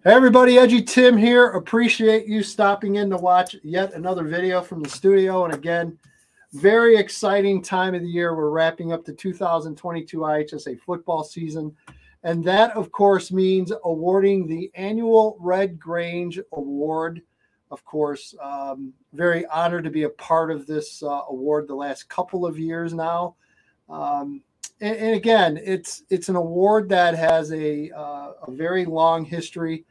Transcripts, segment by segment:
Hey everybody, Edgy Tim here. Appreciate you stopping in to watch yet another video from the studio. And again, very exciting time of the year. We're wrapping up the 2022 IHSA football season. And that, of course, means awarding the annual Red Grange Award. Of course, very honored to be a part of this award the last couple of years now. And again, it's an award that has a very long history.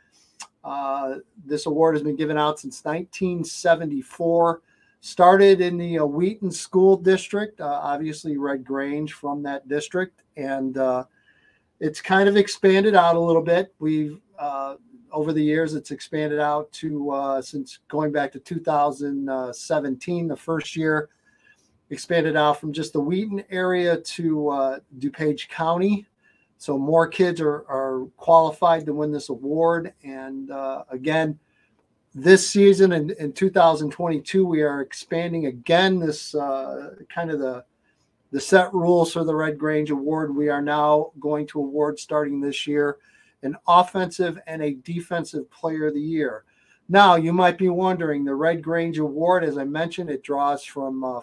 This award has been given out since 1974. Started in the Wheaton School District, obviously Red Grange from that district, and it's kind of expanded out a little bit. We've over the years, it's expanded out to since going back to 2017, the first year. Expanded out from just the Wheaton area to DuPage County. So more kids are qualified to win this award. And again, this season in 2022, we are expanding again this kind of the set rules for the Red Grange Award. We are now going to award starting this year an offensive and a defensive player of the year. Now, you might be wondering, the Red Grange Award, as I mentioned, it draws from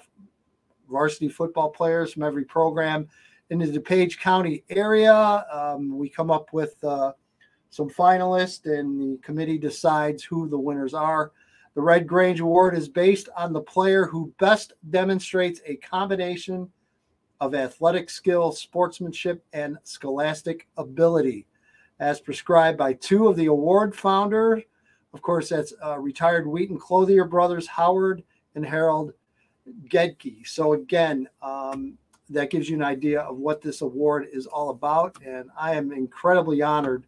varsity football players from every program in the DuPage County area. We come up with some finalists, and the committee decides who the winners are. The Red Grange Award is based on the player who best demonstrates a combination of athletic skill, sportsmanship, and scholastic ability, as prescribed by two of the award founders. Of course, that's retired Wheaton Clothier brothers, Howard and Harold Gedke. So again, that gives you an idea of what this award is all about. And I am incredibly honored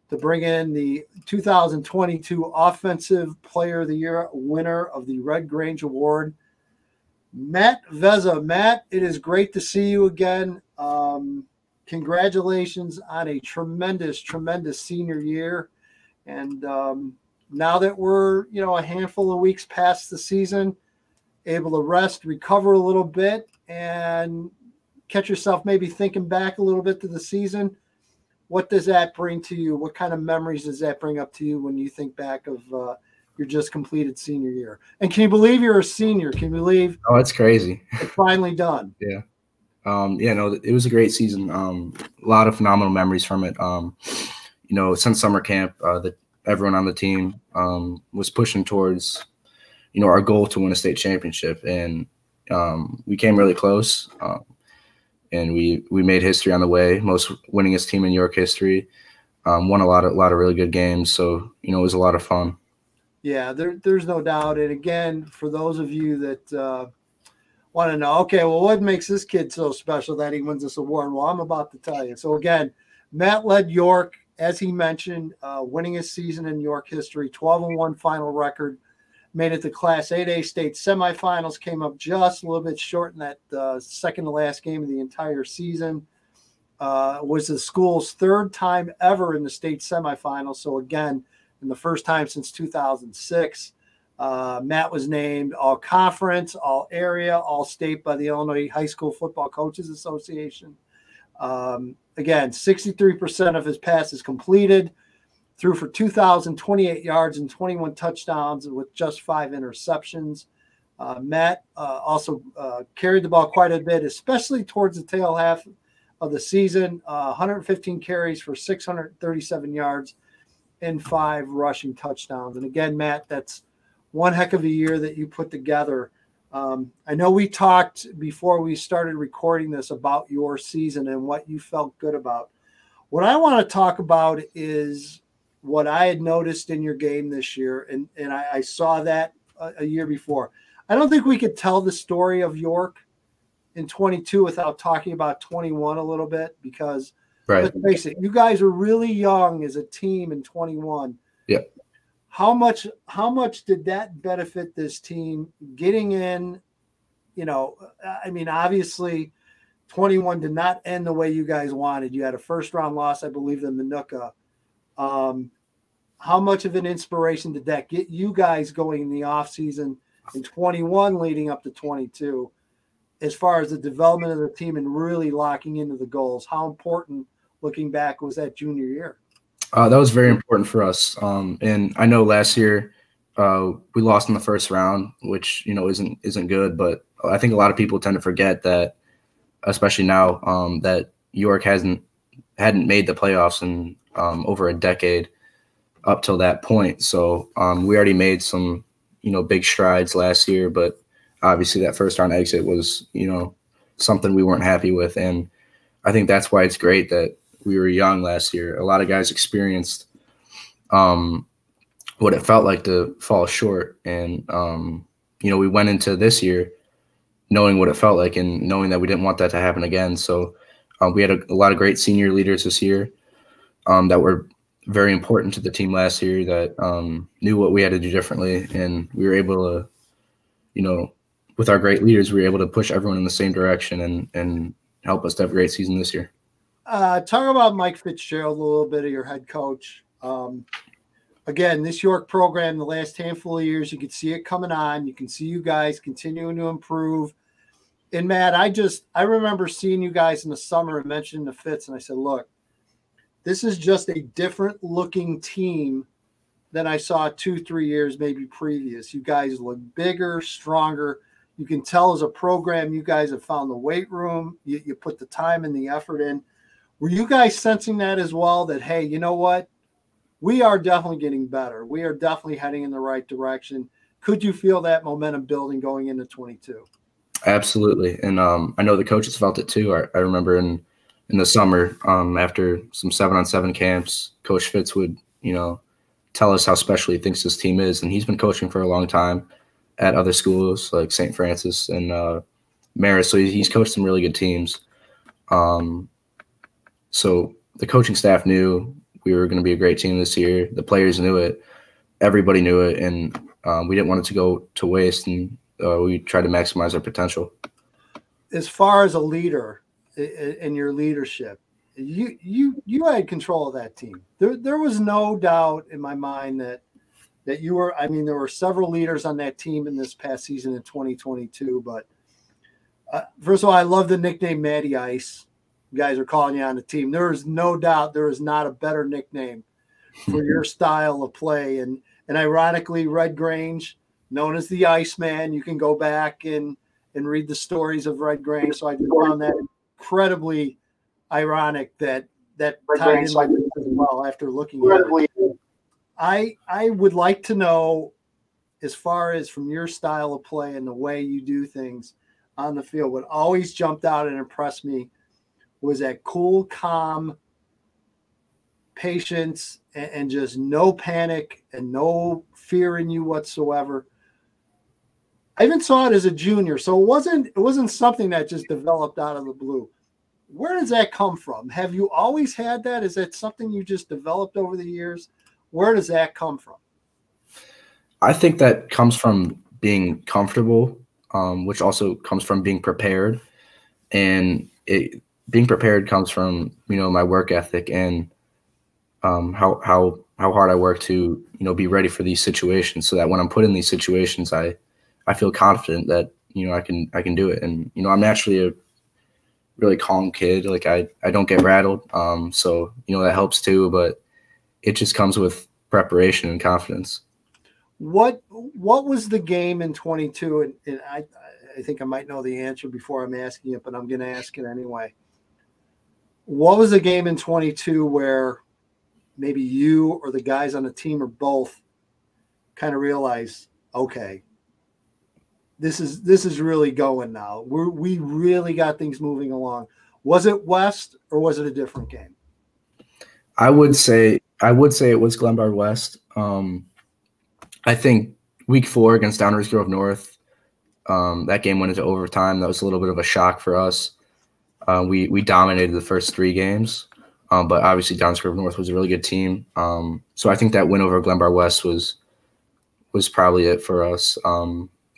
to bring in the 2022 Offensive Player of the Year winner of the Red Grange Award, Matt Vezza. Matt, it is great to see you again. Congratulations on a tremendous, tremendous senior year. And now that we're, a handful of weeks past the season, able to rest, recover a little bit, and catch yourself maybe thinking back a little bit to the season. What does that bring to you? What kind of memories does that bring up to you when you think back of your just completed senior year? And can you believe you're a senior? Can you believe? Oh, it's crazy. It's finally done. Yeah. It was a great season. A lot of phenomenal memories from it. Since summer camp, everyone on the team was pushing towards our goal to win a state championship, and we came really close, and we made history on the way. Most winningest team in York history. Won a lot of really good games, so it was a lot of fun. Yeah, there's no doubt. And again, for those of you that want to know, okay, well, what makes this kid so special that he wins this award? Well, I'm about to tell you. So again, Matt led York, as he mentioned, winningest season in York history, 12-1 final record. Made it to Class 8A state semifinals, came up just a little bit short in that second to last game of the entire season. Was the school's third time ever in the state semifinals. So again, in the first time since 2006, Matt was named all conference, all area, all state by the Illinois High School Football Coaches Association. Again, 63% of his passes completed. Threw for 2,028 yards and 21 touchdowns with just 5 interceptions. Matt also carried the ball quite a bit, especially towards the tail half of the season. 115 carries for 637 yards and 5 rushing touchdowns. And again, Matt, that's one heck of a year that you put together. I know we talked before we started recording this about your season and what you felt good about. What I want to talk about is what I had noticed in your game this year, and I saw that a year before. I don't think we could tell the story of York in 22 without talking about 21 a little bit, because let's face it, you guys were really young as a team in 21. Yeah. How much did that benefit this team getting in? Obviously 21 did not end the way you guys wanted. You had a first-round loss, I believe, in Minooka. How much of an inspiration did that get you guys going in the offseason in 21 leading up to 22 as far as the development of the team and really locking into the goals? How important, looking back, was that junior year? That was very important for us. And I know last year we lost in the first round, which isn't good. But I think a lot of people tend to forget that, especially now, that York hadn't made the playoffs in over a decade up till that point. So we already made some big strides last year, but obviously that first round exit was something we weren't happy with, and I think that's why it's great that we were young last year. A lot of guys experienced what it felt like to fall short. And, we went into this year knowing what it felt like and knowing that we didn't want that to happen again. So we had a lot of great senior leaders this year that were very important to the team last year, that knew what we had to do differently. And we were able to, with our great leaders, we were able to push everyone in the same direction and help us to have a great season this year. Talk about Mike Fitzgerald a little bit, of your head coach. Again, this York program, the last handful of years, you could see it coming on. You can see you guys continuing to improve. And Matt, I remember seeing you guys in the summer and mentioning the Fitz, and I said, look, this is just a different looking team than I saw 2-3 years maybe previous. You guys look bigger, stronger. You can tell as a program, you guys have found the weight room. You put the time and the effort in. Were you guys sensing that as well, that, hey, you know what? We are definitely getting better. We are definitely heading in the right direction. Could you feel that momentum building going into 22? Absolutely. And I know the coaches felt it too. I remember in the summer, after some 7-on-7 camps, Coach Fitz would, tell us how special he thinks this team is. And he's been coaching for a long time at other schools like St. Francis and Marist. So he's coached some really good teams. So the coaching staff knew we were going to be a great team this year. The players knew it. Everybody knew it. And we didn't want it to go to waste. And we tried to maximize our potential. As far as a leader in your leadership, you had control of that team. There was no doubt in my mind that you were. I mean, there were several leaders on that team in this past season in 2022. But first of all, I love the nickname Matty Ice. You guys are calling you on the team. There is no doubt there is not a better nickname for your style of play. And ironically, Red Grange, known as the Iceman, you can go back and read the stories of Red Grange. So I found that incredibly ironic that tied in my as well after looking at it. I would like to know, as far as from your style of play and the way you do things on the field, what always jumped out and impressed me was that cool, calm patience and just no panic and no fear in you whatsoever. I even saw it as a junior, so it wasn't something that just developed out of the blue. Where does that come from? Have you always had that? Is that something you just developed over the years? Where does that come from? I think that comes from being comfortable, which also comes from being prepared. And being prepared comes from, my work ethic and how hard I work to, be ready for these situations, so that when I'm put in these situations, I feel confident that, I can do it. And, I'm naturally a really calm kid. Like I don't get rattled. So, that helps too, but it just comes with preparation and confidence. What was the game in 22? And I think I might know the answer before I'm asking it, but I'm going to ask it anyway. What was the game in 22 where maybe you or the guys on the team or both kind of realized, okay, this is really going now. We really got things moving along. Was it West or was it a different game? I would say it was Glenbard West. I think week 4 against Downers Grove North, that game went into overtime. That was a little bit of a shock for us. We dominated the first 3 games, but obviously Downers Grove North was a really good team. So I think that win over Glenbard West was probably it for us.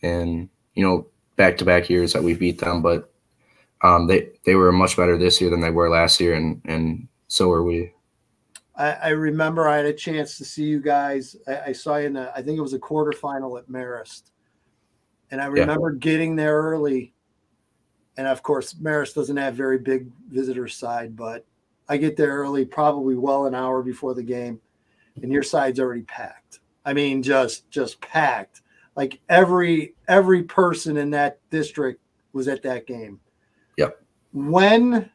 And back-to-back years that we beat them, but they were much better this year than they were last year, and so were we. I remember I had a chance to see you guys. I saw you in I think it was a quarterfinal at Marist, and I remember getting there early. And of course, Marist doesn't have very big visitor side, but I get there early, probably well an hour before the game, and your side's already packed. I mean, just packed. Like every person in that district was at that game. Yep. When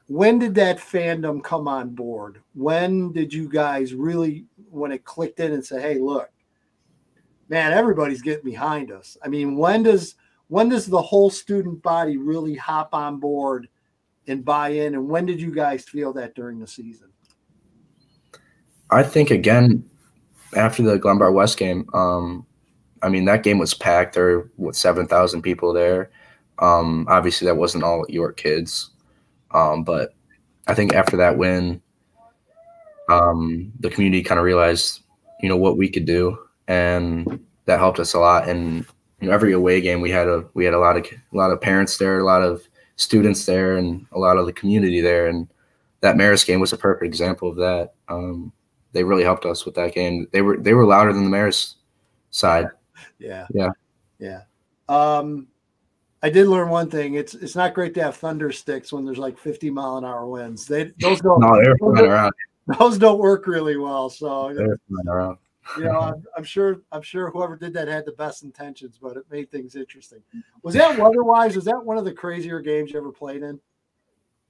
did that fandom come on board? When did you guys really, when it clicked in and say, hey, look, man, everybody's getting behind us? I mean, when does the whole student body really hop on board and buy in? And when did you guys feel that during the season? I think, again, after the Glenbard West game, I mean, that game was packed. There were 7,000 people there. Obviously, that wasn't all York kids. But I think after that win, the community kind of realized, what we could do, and that helped us a lot. And every away game, we had a lot of parents there, a lot of students there, and a lot of the community there. And that Marist game was a perfect example of that. They really helped us with that game. They were louder than the Marist side. Yeah. I did learn one thing. It's not great to have thunder sticks when there's like 50-mile-an-hour winds. Those don't work really well. So they're flying around. I'm sure whoever did that had the best intentions, but it made things interesting. Was that weather-wise? Was that one of the crazier games you ever played in?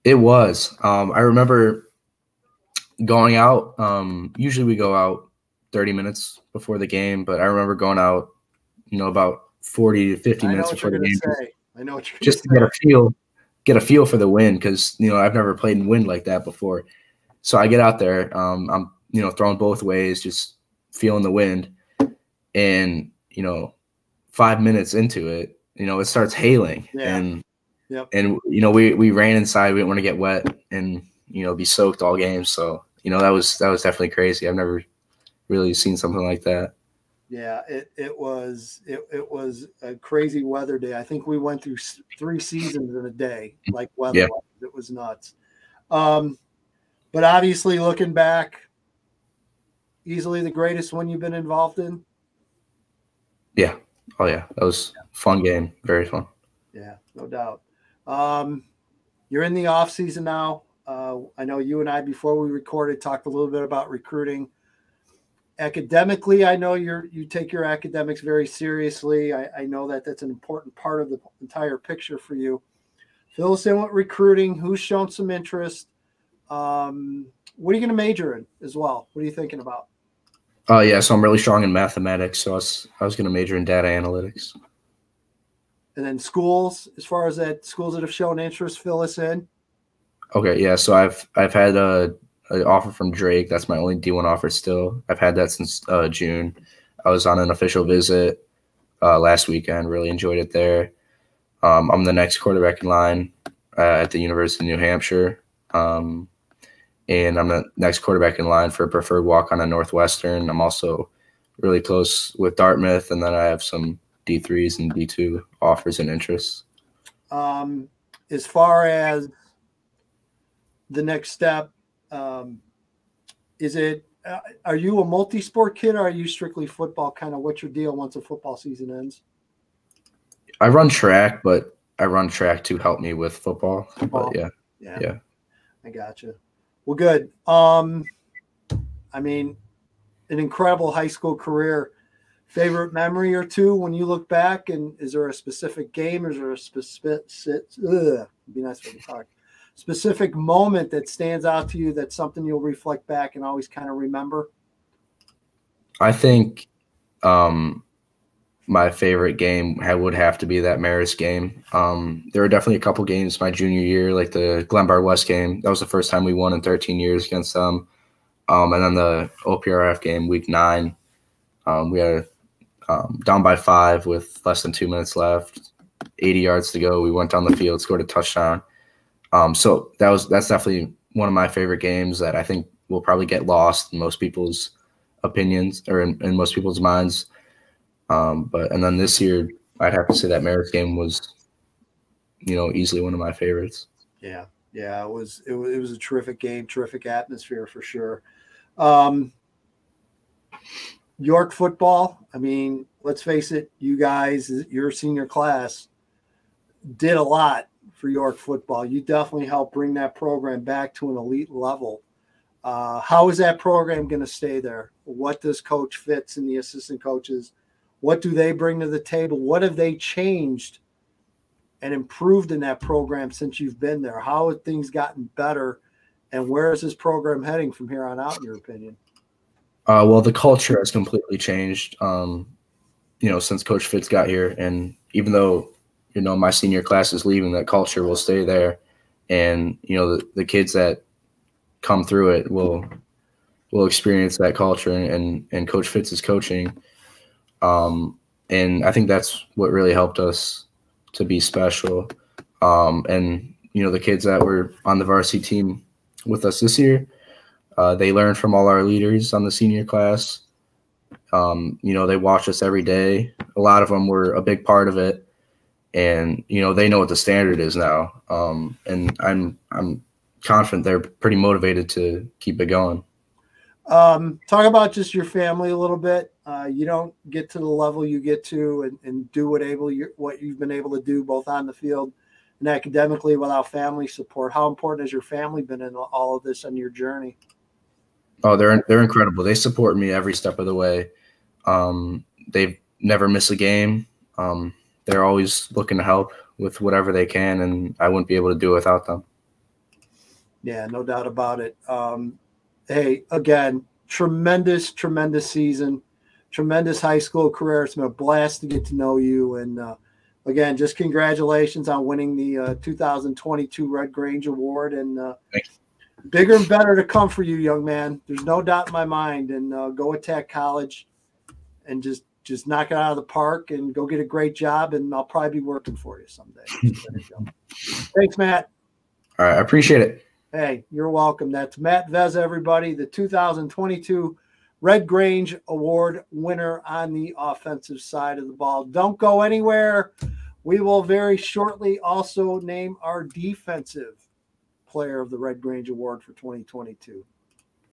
It was. I remember going out. Usually we go out 30 minutes before the game, but I remember going out, about 40 to 50 minutes before the game. I know what you're just to get a feel for the wind, because I've never played in wind like that before. So I get out there, I'm throwing both ways, just feeling the wind, and 5 minutes into it, it starts hailing, and we ran inside. We didn't want to get wet and be soaked all game. So that was definitely crazy. I've never really seen something like that. Yeah, it was a crazy weather day. I think we went through 3 seasons in a day, like weather. Yeah. It was nuts. But obviously, looking back, easily the greatest one you've been involved in. Yeah. Oh yeah, that was a fun game. Very fun. Yeah, no doubt. You're in the off season now. I know you and I, before we recorded, talked a little bit about recruiting. Academically, I know you take your academics very seriously. I know that's an important part of the entire picture for you. Fill us in with recruiting. Who's shown some interest? What are you going to major in as well? What are you thinking about? Yeah, so I'm really strong in mathematics. So I was going to major in data analytics. And then schools, as far as that, schools that have shown interest, fill us in. Okay, yeah. So I've had an offer from Drake. That's my only D1 offer still. I've had that since June. I was on an official visit last weekend. Really enjoyed it there. I'm the next quarterback in line at the University of New Hampshire. And I'm the next quarterback in line for a preferred walk-on at Northwestern. I'm also really close with Dartmouth, and then I have some D3s and D2 offers and interests. As far as the next step, is it are you a multi-sport kid, or are you strictly football? Kind of what's your deal once a football season ends? I run track, but I run track to help me with football. But yeah. I gotcha. Well, good. I mean, an incredible high school career. Favorite memory or two when you look back, and is there a specific game, or is there a specific moment that stands out to you that's something you'll reflect back and always kind of remember? I think my favorite game would have to be that Marist game. There were definitely a couple games my junior year, like the Glenbard West game. That was the first time we won in 13 years against them. And then the OPRF game, week 9, we had down by 5 with less than 2 minutes left, 80 yards to go. We went down the field, scored a touchdown. So that's definitely one of my favorite games that I think will probably get lost in most people's opinions, or in most people's minds. And then this year, I'd have to say that Marist game was, easily one of my favorites. Yeah, it was a terrific game, terrific atmosphere for sure. York football, I mean, let's face it, you guys, your senior class did a lot for York football. You definitely helped bring that program back to an elite level. How is that program going to stay there? What does Coach Fitz and the assistant coaches, what do they bring to the table? What have they changed and improved in that program since you've been there? How have things gotten better? And where is this program heading from here on out, in your opinion? Well, the culture has completely changed, since Coach Fitz got here. And even though, my senior class is leaving, that culture will stay there. And, the kids that come through it will experience that culture and Coach Fitz's coaching. And I think that's what really helped us to be special. And, the kids that were on the varsity team with us this year, they learned from all our leaders on the senior class. They watch us every day. A lot of them were a big part of it. And, they know what the standard is now. And I'm confident they're pretty motivated to keep it going. Talk about just your family a little bit. You don't get to the level you get to and do what you've been able to do both on the field and academically without family support. How important has your family been in all of this on your journey? Oh, they're incredible. They support me every step of the way. They've never missed a game. They're always looking to help with whatever they can, and I wouldn't be able to do it without them. Yeah, no doubt about it. Hey, again, tremendous season, tremendous high school career. It's been a blast to get to know you. And again, just congratulations on winning the 2022 Red Grange Award. And bigger and better to come for you, young man. There's no doubt in my mind. And go attack college and just knock it out of the park and go get a great job. And I'll probably be working for you someday. There you go. Thanks, Matt. All right. I appreciate it. Hey, you're welcome. That's Matt Vezza, everybody, the 2022 Red Grange Award winner on the offensive side of the ball. Don't go anywhere. We will very shortly also name our defensive player of the Red Grange Award for 2022.